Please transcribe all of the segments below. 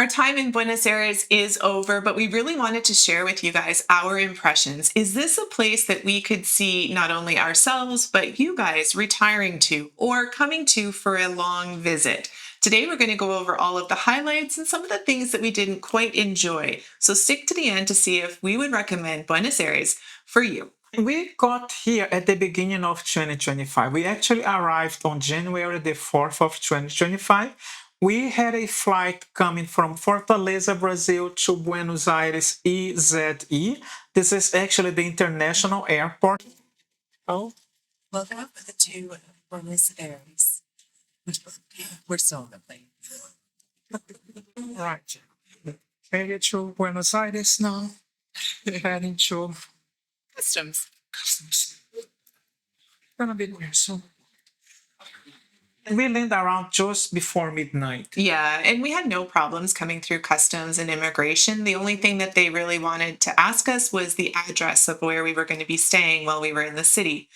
Our time in Buenos Aires is over, but we really wanted to share with you guys our impressions. Is this a place that we could see not only ourselves, but you guys retiring to or coming to for a long visit? Today, we're going to go over all of the highlights and some of the things that we didn't quite enjoy. So stick to the end to see if we would recommend Buenos Aires for you. We got here at the beginning of 2025. We actually arrived on January the 4th of 2025. We had a flight coming from Fortaleza, Brazil to Buenos Aires EZE. This is actually the international airport. Oh, Welcome to Buenos Aires. We're so on the plane. right. Headed to Buenos Aires now. Heading to Customs. customs. Gonna be there soon. We land around just before midnight. Yeah, and we had no problems coming through customs and immigration. The only thing that they really wanted to ask us was the address of where we were going to be staying while we were in the city.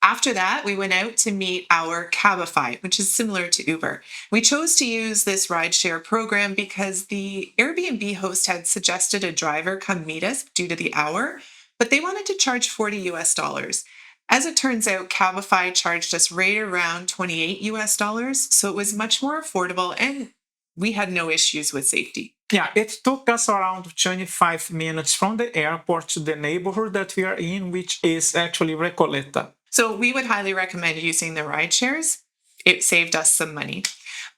After that, we went out to meet our Cabify, which is similar to Uber. We chose to use this rideshare program because the Airbnb host had suggested a driver come meet us due to the hour, but they wanted to charge 40 US dollars. As it turns out, Cabify charged us right around 28 US dollars, so it was much more affordable and we had no issues with safety. Yeah, it took us around 25 minutes from the airport to the neighborhood that we are in, which is actually Recoleta. So we would highly recommend using the ride shares. It saved us some money.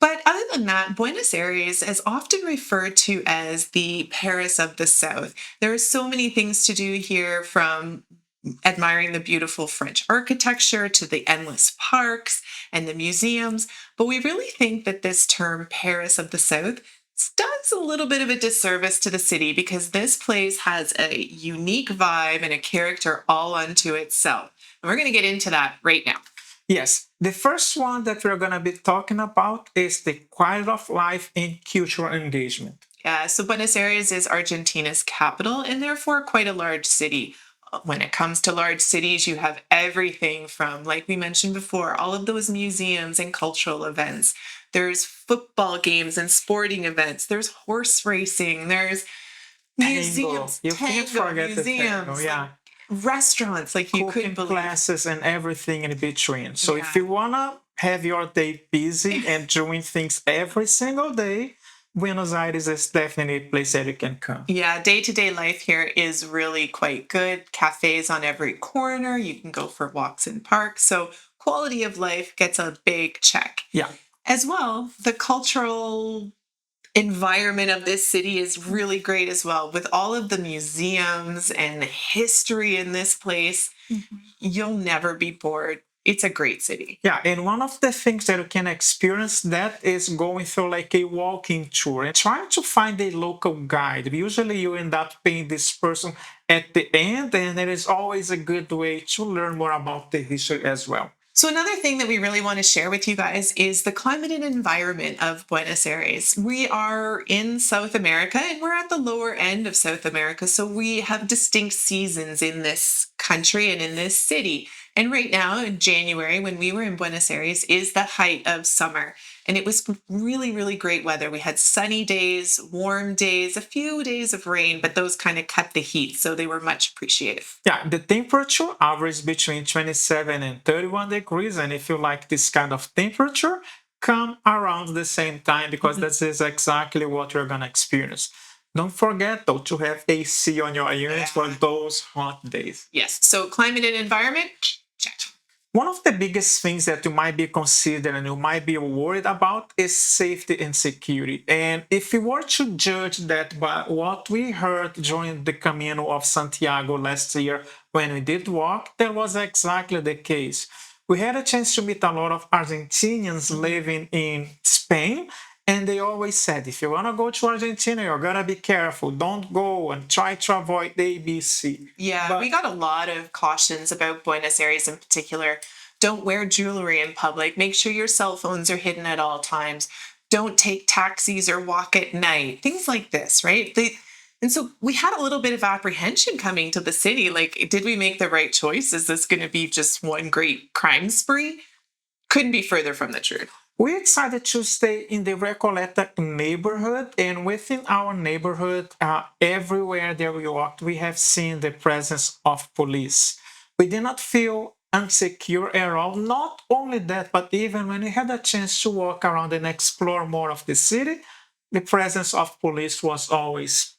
But other than that, Buenos Aires is often referred to as the Paris of the South. There are so many things to do here, from admiring the beautiful French architecture to the endless parks and the museums. But we really think that this term, Paris of the South, does a little bit of a disservice to the city because this place has a unique vibe and a character all unto itself. And we're going to get into that right now. Yes, the first one that we're going to be talking about is the quality of life and cultural engagement. Yeah, so Buenos Aires is Argentina's capital and therefore quite a large city. When it comes to large cities, you have everything from, like we mentioned before, all of those museums and cultural events. There's football games and sporting events. There's horse racing. There's museums, You can't tango forget the tango, museums, yeah. restaurants like you Cooking couldn't believe. classes and everything in between. So if Yeah. you want to have your day busy and doing things every single day, Buenos Aires is definitely a place that you can come. Yeah, day-to-day life here is really quite good. Cafes on every corner. You can go for walks in parks. So quality of life gets a big check. Yeah. As well, the cultural environment of this city is really great as well. With all of the museums and the history in this place, you'll never be bored. It's a great city. Yeah, and one of the things that you can experience that is going through like a walking tour and trying to find a local guide. Usually you end up paying this person at the end, and it is always a good way to learn more about the history as well. So another thing that we really want to share with you guys is the climate and environment of Buenos Aires. We are in South America and we're at the lower end of South America. So we have distinct seasons in this country and in this city. And right now in January, when we were in Buenos Aires, is the height of summer. And it was really, really great weather. We had sunny days, warm days, a few days of rain, but those kind of cut the heat. So they were much appreciated. Yeah, the temperature averages between 27 and 31 degrees. And if you like this kind of temperature, come around the same time because this is exactly what you're going to experience. Don't forget, though, to have AC on your units for those hot days. Yes. So climate and environment, check. One of the biggest things that you might be considering and you might be worried about is safety and security. And if you were to judge that by what we heard during the Camino of Santiago last year when we did walk, that was exactly the case. We had a chance to meet a lot of Argentinians living in Spain, and they always said, if you want to go to Argentina, you're going to be careful. Don't go and try to avoid the ABC. Yeah, we got a lot of cautions about Buenos Aires in particular. Don't wear jewelry in public. Make sure your cell phones are hidden at all times. Don't take taxis or walk at night. Things like this, right? And so we had a little bit of apprehension coming to the city. Like, did we make the right choice? Is this going to be just one great crime spree? Couldn't be further from the truth. We decided to stay in the Recoleta neighborhood, and within our neighborhood, everywhere that we walked, we have seen the presence of police. We did not feel insecure at all. Not only that, but even when we had a chance to walk around and explore more of the city, the presence of police was always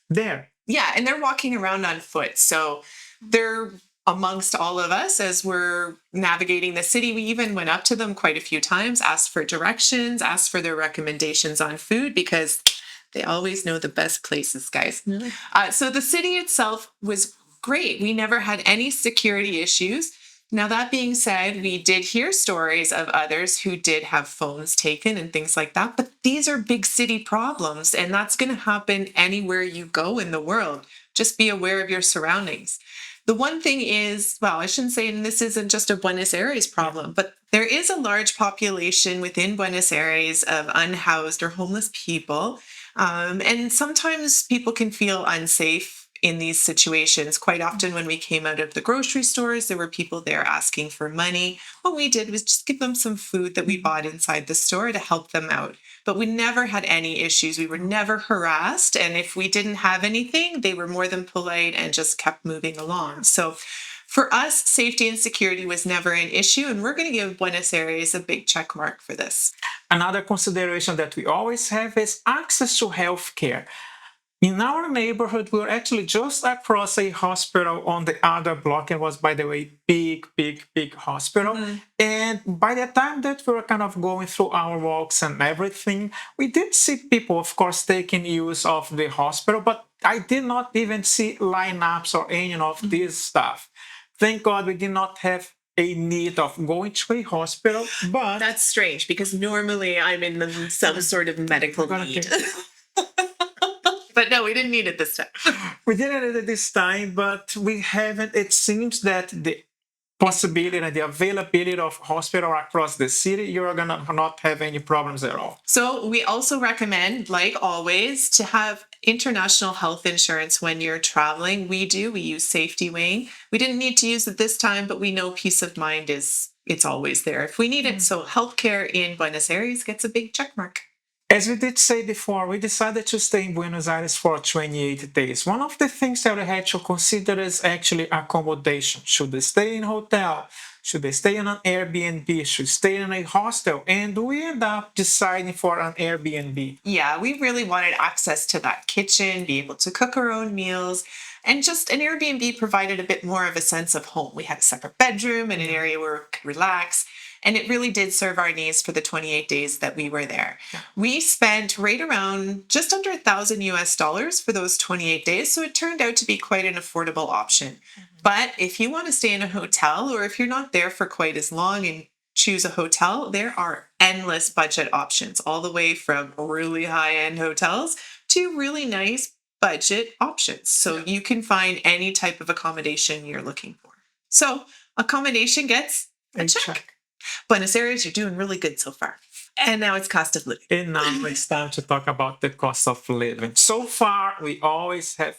there. Yeah, and they're walking around on foot. So they're amongst all of us as we're navigating the city. We even went up to them quite a few times, asked for directions, asked for their recommendations on food because they always know the best places, guys. So the city itself was great. We never had any security issues. Now, that being said, we did hear stories of others who did have phones taken and things like that, but these are big city problems, and that's going to happen anywhere you go in the world. Just be aware of your surroundings. The one thing is, well, I shouldn't say, and this isn't just a Buenos Aires problem, but there is a large population within Buenos Aires of unhoused or homeless people. And sometimes people can feel unsafe in these situations. Quite often, when we came out of the grocery stores, there were people there asking for money. What we did was just give them some food that we bought inside the store to help them out. But we never had any issues. We were never harassed. And if we didn't have anything, they were more than polite and just kept moving along. So for us, safety and security was never an issue. And we're going to give Buenos Aires a big check mark for this. Another consideration that we always have is access to healthcare. In our neighborhood, we were actually just across a hospital on the other block. It was, by the way, big hospital. And by the time that we were kind of going through our walks and everything, we did see people, of course, taking use of the hospital, but I did not even see lineups or any of this stuff. Thank God we did not have a need of going to a hospital, but That's strange because normally I'm in some sort of medical need. But no, we didn't need it this time. We didn't need it this time, but we haven't. It seems that the possibility and the availability of hospital across the city, you're gonna not have any problems at all. So we also recommend, like always, to have international health insurance when you're traveling. We use Safety Wing. We didn't need to use it this time, but we know peace of mind it's always there if we need it. So healthcare in Buenos Aires gets a big check mark. As we did say before, we decided to stay in Buenos Aires for 28 days. One of the things that we had to consider is actually accommodation. Should they stay in a hotel? Should they stay in an Airbnb? Should they stay in a hostel? And we end up deciding for an Airbnb. Yeah, we really wanted access to that kitchen, be able to cook our own meals, and just an Airbnb provided a bit more of a sense of home. We had a separate bedroom and an area where we could relax. And it really did serve our needs for the 28 days that we were there. We spent right around just under $1,000 for those 28 days. So it turned out to be quite an affordable option. But if you want to stay in a hotel, or if you're not there for quite as long and choose a hotel, there are endless budget options, all the way from really high-end hotels to really nice budget options. So you can find any type of accommodation you're looking for. So accommodation gets a check. Buenos Aires, you're doing really good so far. And now it's cost of living. And now it's time to talk about the cost of living. So far, we always have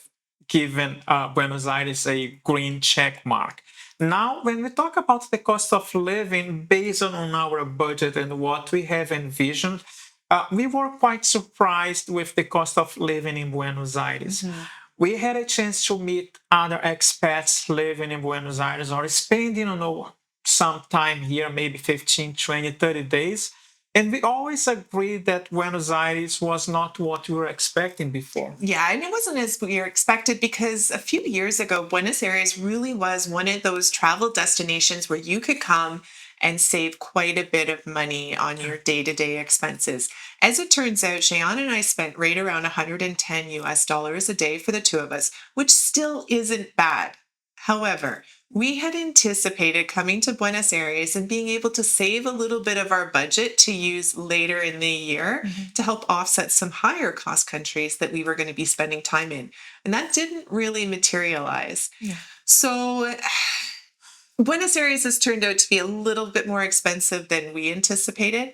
given Buenos Aires a green check mark. Now, when we talk about the cost of living based on our budget and what we have envisioned, we were quite surprised with the cost of living in Buenos Aires. We had a chance to meet other expats living in Buenos Aires or spending, some time here, maybe 15, 20, 30 days. And we always agreed that Buenos Aires was not what we were expecting before. Yeah, and it wasn't as we were expected because a few years ago, Buenos Aires really was one of those travel destinations where you could come and save quite a bit of money on your day-to-day expenses. As it turns out, Jean and I spent right around $110 a day for the two of us, which still isn't bad. However, we had anticipated coming to Buenos Aires and being able to save a little bit of our budget to use later in the year to help offset some higher cost countries that we were going to be spending time in. And that didn't really materialize. So Buenos Aires has turned out to be a little bit more expensive than we anticipated.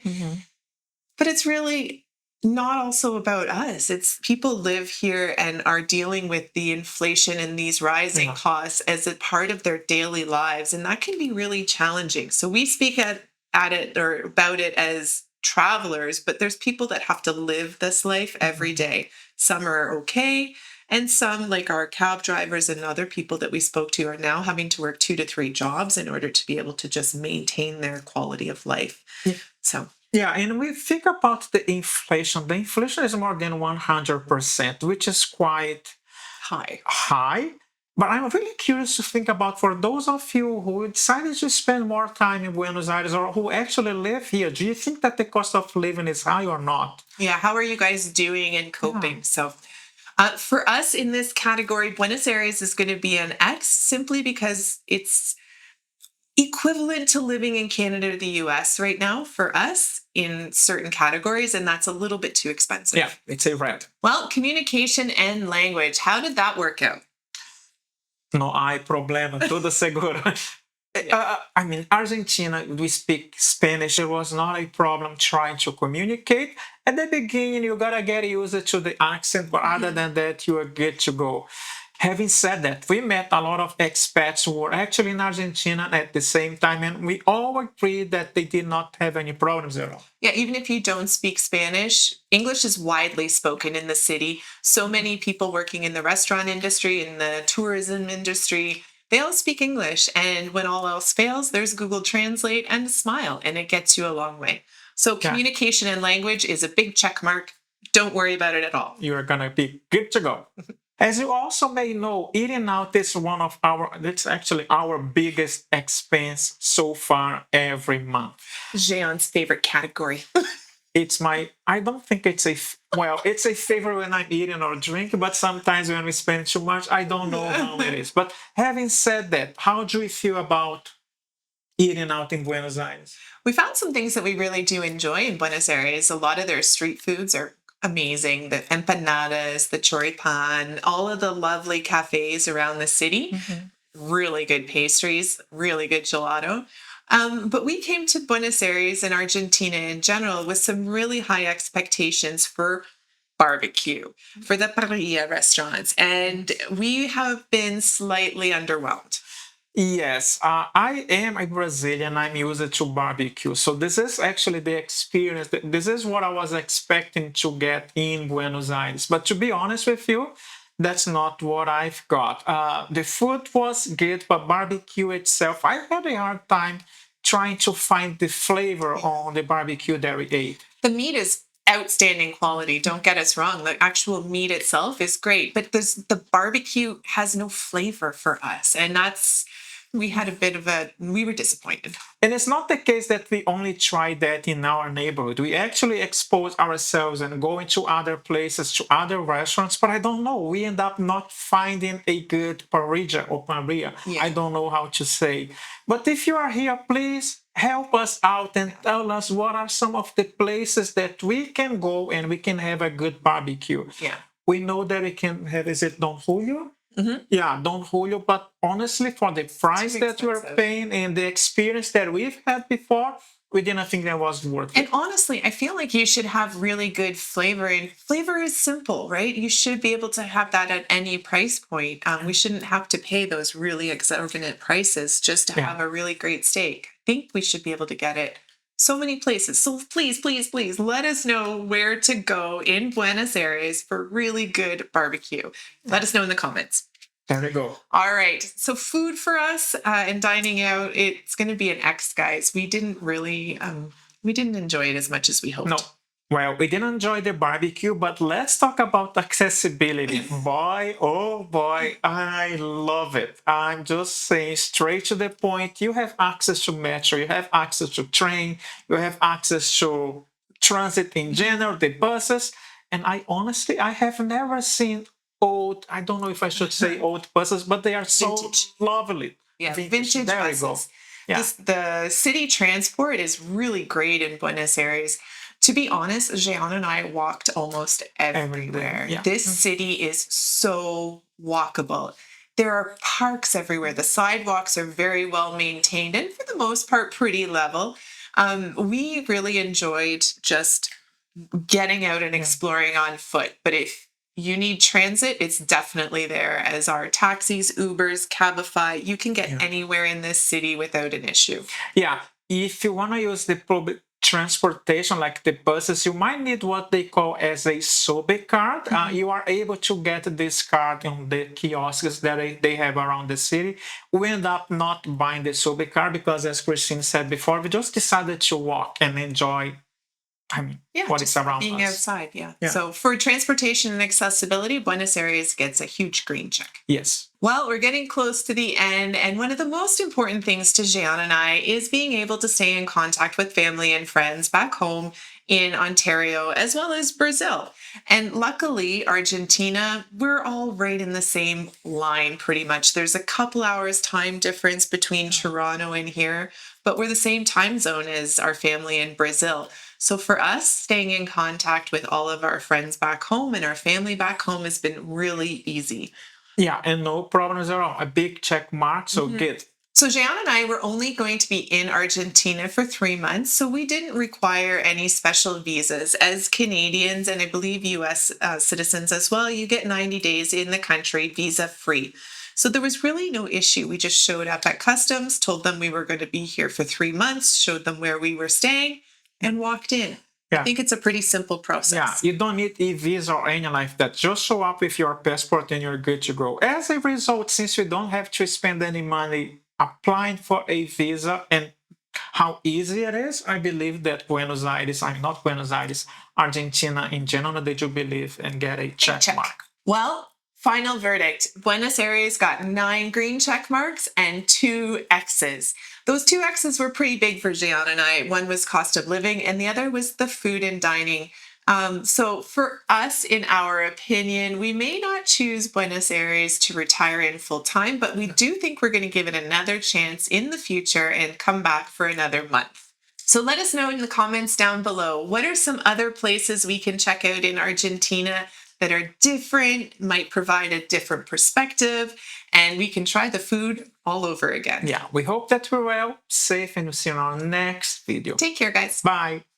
But it's really not also about us. It's people live here and are dealing with the inflation and these rising costs as a part of their daily lives. And that can be really challenging. So we speak at at it or about it as travelers, but there's people that have to live this life every day. Some are okay, and some, like our cab drivers and other people that we spoke to, are now having to work 2 to 3 jobs in order to be able to just maintain their quality of life. Yeah. So, Yeah, and we think about the inflation. The inflation is more than 100%, which is quite hi. high. But I'm really curious to think about for those of you who decided to spend more time in Buenos Aires or who actually live here, do you think that the cost of living is high or not? Yeah, how are you guys doing and coping? Yeah. So, for us in this category, Buenos Aires is going to be an X simply because it's equivalent to living in Canada or the US right now for us in certain categories, and that's a little bit too expensive. Yeah, it's a red. Well, communication and language, how did that work out? No hay problema, tudo seguro. I mean, Argentina, we speak Spanish. It was not a problem trying to communicate. At the beginning, you gotta get used to the accent, but other than that, you are good to go. Having said that, we met a lot of expats who were actually in Argentina at the same time, and we all agreed that they did not have any problems at all. Yeah, even if you don't speak Spanish, English is widely spoken in the city. So many people working in the restaurant industry, in the tourism industry, they all speak English. And when all else fails, there's Google Translate and a smile, and it gets you a long way. So Yeah. communication and language is a big check mark. Don't worry about it at all. You're gonna be good to go. As you also may know, eating out is it's actually our biggest expense so far every month. Jean's favorite category. I don't think it's it's a favorite when I'm eating or drinking, but sometimes when we spend too much, I don't know how it is. But having said that, how do you feel about eating out in Buenos Aires? We found some things that we really do enjoy in Buenos Aires. A lot of their street foods are amazing. The empanadas, the choripan, all of the lovely cafes around the city. Really good pastries, really good gelato. But we came to Buenos Aires and Argentina in general with some really high expectations for barbecue, for the parrilla restaurants, and we have been slightly underwhelmed. Yes, I am a Brazilian. I'm used to barbecue. So this is actually the experience. This is what I was expecting to get in Buenos Aires. But to be honest with you, that's not what I've got. The food was good, but barbecue itself, I had a hard time trying to find the flavor on the barbecue that we ate. The meat is outstanding quality. Don't get us wrong. The actual meat itself is great, but the barbecue has no flavor for us. And we were disappointed. And it's not the case that we only try that in our neighborhood. We actually expose ourselves and go into other places, to other restaurants, but I don't know. We end up not finding a good parrilla or parrilla. Yeah. I don't know how to say. But if you are here, please help us out and tell us what are some of the places that we can go and we can have a good barbecue. Yeah. We know that we can have, is it Don Julio? Mm-hmm. Yeah, Don Julio. But honestly, for the price that we're paying and the experience that we've had before, we didn't think that was worth it. And honestly, I feel like you should have really good flavor, and flavor is simple, right? You should be able to have that at any price point. We shouldn't have to pay those really exorbitant prices just to have a really great steak. I think we should be able to get it so many places. So please, please, please let us know where to go in Buenos Aires for really good barbecue. Let us know in the comments. There we go. All right. So food for us and dining out, it's going to be an X, guys. We didn't enjoy it as much as we hoped. No. Well, we didn't enjoy the barbecue, but let's talk about accessibility. Boy, oh boy, I love it. I'm just saying straight to the point. You have access to metro, you have access to train, you have access to transit in general, the buses. And I have never seen old, I don't know if I should say old buses, but they are so lovely. Yeah, vintage there buses. We go. Yeah. The city transport is really great in Buenos Aires. To be honest, Jean and I walked almost everywhere. Yeah. This city is so walkable. There are parks everywhere. The sidewalks are very well maintained and for the most part pretty level. We really enjoyed just getting out and exploring on foot. But if you need transit, it's definitely there, as are taxis, Ubers, Cabify. You can get anywhere in this city without an issue. Yeah. if you want to use the public transportation like the buses, you might need what they call as a sobe card. You are able to get this card on the kiosks that they have around the city. We end up not buying the sobe card because, as Christine said before, we just decided to walk and enjoy, what is around being us. outside. Yeah. Yeah. So for transportation and accessibility, Buenos Aires gets a huge green check. Yes. Well, we're getting close to the end, and one of the most important things to Jean and I is being able to stay in contact with family and friends back home in Ontario as well as Brazil. And luckily, Argentina, we're all right in the same line pretty much. There's a couple hours time difference between Toronto and here, but we're the same time zone as our family in Brazil. So for us, staying in contact with all of our friends back home and our family back home has been really easy. Yeah, and no problems at all. A big check mark, so good. So Jean and I were only going to be in Argentina for 3 months, so we didn't require any special visas. As Canadians and I believe US citizens as well, you get 90 days in the country visa free. So there was really no issue. We just showed up at customs, told them we were going to be here for 3 months, showed them where we were staying, and walked in. I think it's a pretty simple process. Yeah, you don't need a visa or any like that. Just show up with your passport and you're good to go. As a result, since you don't have to spend any money applying for a visa and how easy it is, I believe that Argentina in general, they do believe and get a check mark. Well, final verdict. Buenos Aires got 9 green check marks and 2 X's. Those 2 X's were pretty big for Jean and I. One was cost of living and the other was the food and dining. So for us, in our opinion, we may not choose Buenos Aires to retire in full time, but we do think we're going to give it another chance in the future and come back for another month. So let us know in the comments down below, what are some other places we can check out in Argentina that are different, might provide a different perspective, and we can try the food all over again. Yeah, we hope that we're well, safe, and we'll see you in our next video. Take care, guys. Bye.